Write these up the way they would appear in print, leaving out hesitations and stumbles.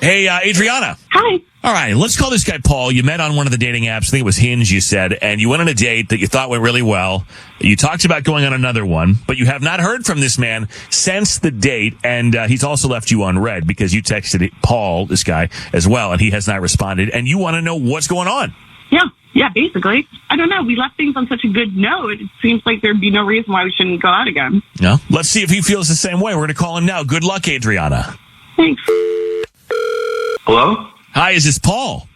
Hey, Adriana. Hi. All right, let's call this guy Paul. You met on one of the dating apps. I think it was Hinge, you said, and you went on a date that you thought went really well. You talked about going on another one, but you have not heard from this man since the date, and he's also left you on red because you texted Paul, this guy, as well, and he has not responded, and you want to know what's going on. Yeah, basically. I don't know. We left things on such a good note. It seems like there'd be no reason why we shouldn't go out again. No? Let's see if he feels the same way. We're going to call him now. Good luck, Adriana. Thanks. Hello? Hi, is this Paul?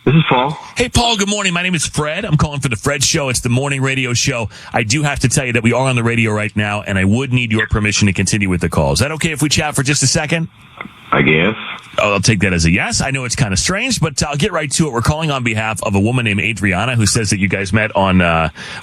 This is Paul. Hey, Paul, good morning. My name is Fred. I'm calling for the Fred Show. It's the morning radio show. I do have to tell you that we are on the radio right now, and I would need your permission to continue with the call. Is that okay if we chat for just a second? I guess. Oh, I'll take that as a yes. I know it's kind of strange, but I'll get right to it. We're calling on behalf of a woman named Adriana who says that you guys met on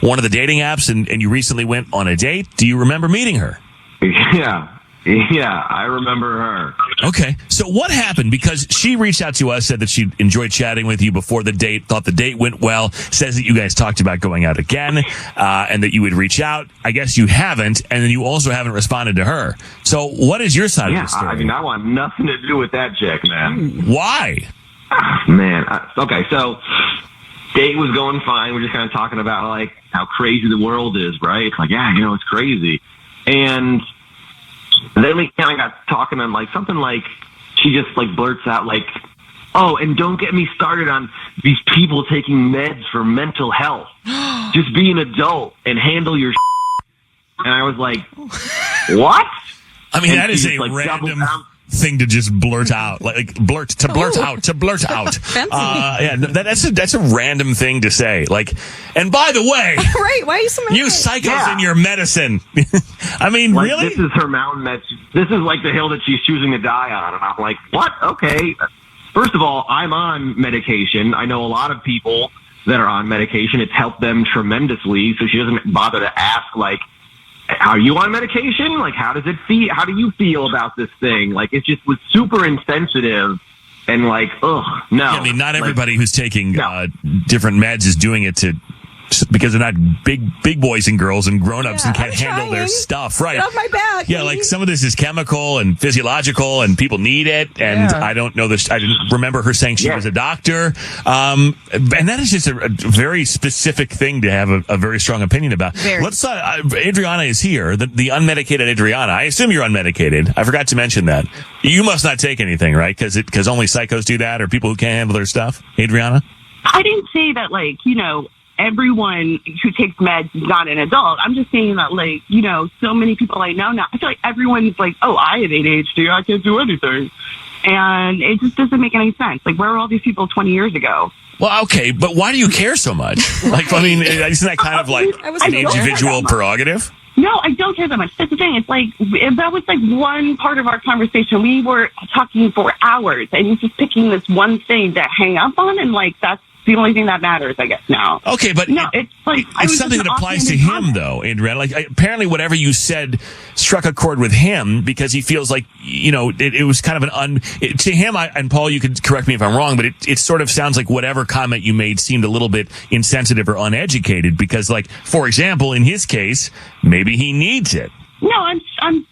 one of the dating apps and you recently went on a date. Do you remember meeting her? Yeah, I remember her. Okay. So what happened? Because she reached out to us, said that she enjoyed chatting with you before the date, thought the date went well, says that you guys talked about going out again, and that you would reach out. I guess you haven't, and then you also haven't responded to her. So what is your side of the story? I mean, I want nothing to do with that chick, man. Why? Man, okay, so date was going fine. We're just kind of talking about, like, how crazy the world is, right? It's like, yeah, it's crazy. And then we kind of got talking on, like, something like, she just, like, blurts out, like, oh, and don't get me started on these people taking meds for mental health. Just be an adult and handle your And I was like, what? I mean, and that is a like, random thing to just blurt out, like blurt out. Fancy. Yeah, that's a random thing to say. Like, and by the way, right? Why are you so mad? you psychos in your medicine. I mean, like, really? This is her mountain this is like the hill that she's choosing to die on. And I'm like, what? Okay. First of all, I'm on medication. I know a lot of people that are on medication. It's helped them tremendously. So she doesn't bother to ask, like, are you on medication? Like, how does it feel? How do you feel about this thing? Like, it just was super insensitive and like, ugh, no. Yeah, I mean, not everybody who's taking different meds is doing it because they're not big boys and girls and grown-ups and can't handle their stuff. Right. Get off my back. Yeah, like some of this is chemical and physiological and people need it. And I don't know this. I didn't remember her saying she was a doctor. And that is just a very specific thing to have a very strong opinion about. Let's, Adriana is here, the unmedicated Adriana. I assume you're unmedicated. I forgot to mention that. You must not take anything, right? Because only psychos do that or people who can't handle their stuff. Adriana? I didn't say that, like, everyone who takes meds is not an adult. I'm just saying that, like, so many people I know now, I feel like everyone's like, oh, I have ADHD, I can't do anything. And it just doesn't make any sense. Like, where were all these people 20 years ago? Well, okay, but why do you care so much? Like, I mean, isn't that kind of like an individual prerogative? No, I don't care that much. That's the thing. It's like, that was like one part of our conversation. We were talking for hours and he's just picking this one thing to hang up on. And like, that's the only thing that matters, I guess, now. Okay, but no, it's like, it's something that applies to him, though, Adriana. Like, apparently whatever you said struck a chord with him because he feels like, it was kind of to him, and Paul, you could correct me if I'm wrong, but it sort of sounds like whatever comment you made seemed a little bit insensitive or uneducated because, like, for example, in his case, maybe he needs it. No, I'm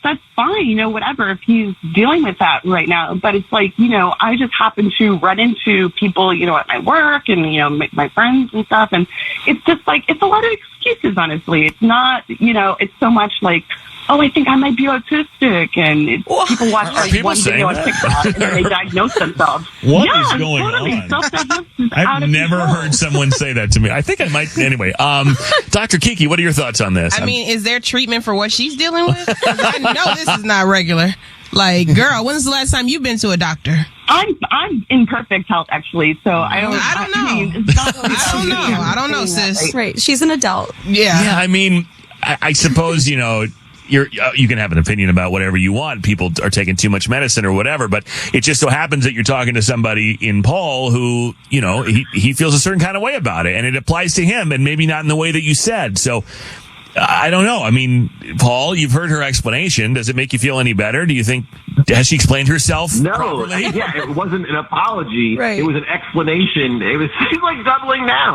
that's fine, whatever, if he's dealing with that right now. But it's like, I just happen to run into people, at my work and, my friends and stuff. And it's just like, it's a lot of excuses, honestly. It's not, it's so much like, oh, I think I might be autistic. And people watch one video on TikTok and then they diagnose themselves. What is going on? I've never heard someone say that to me. I think I might. Anyway, Dr. Kiki, what are your thoughts on this? I mean, is there treatment for what she's dealing with? 'Cause I know this is not regular. Like, girl, when's the last time you've been to a doctor? I'm in perfect health, actually. So I don't know. I don't know, sis. Right. She's an adult. Yeah. I mean, I suppose, you can have an opinion about whatever you want. People are taking too much medicine or whatever, but it just so happens that you're talking to somebody in Paul who, he feels a certain kind of way about it, and it applies to him, and maybe not in the way that you said. So I don't know. I mean, Paul, you've heard her explanation. Does it make you feel any better? Do you think, has she explained herself properly? Yeah, it wasn't an apology. Right. It was an explanation. She's like doubling down.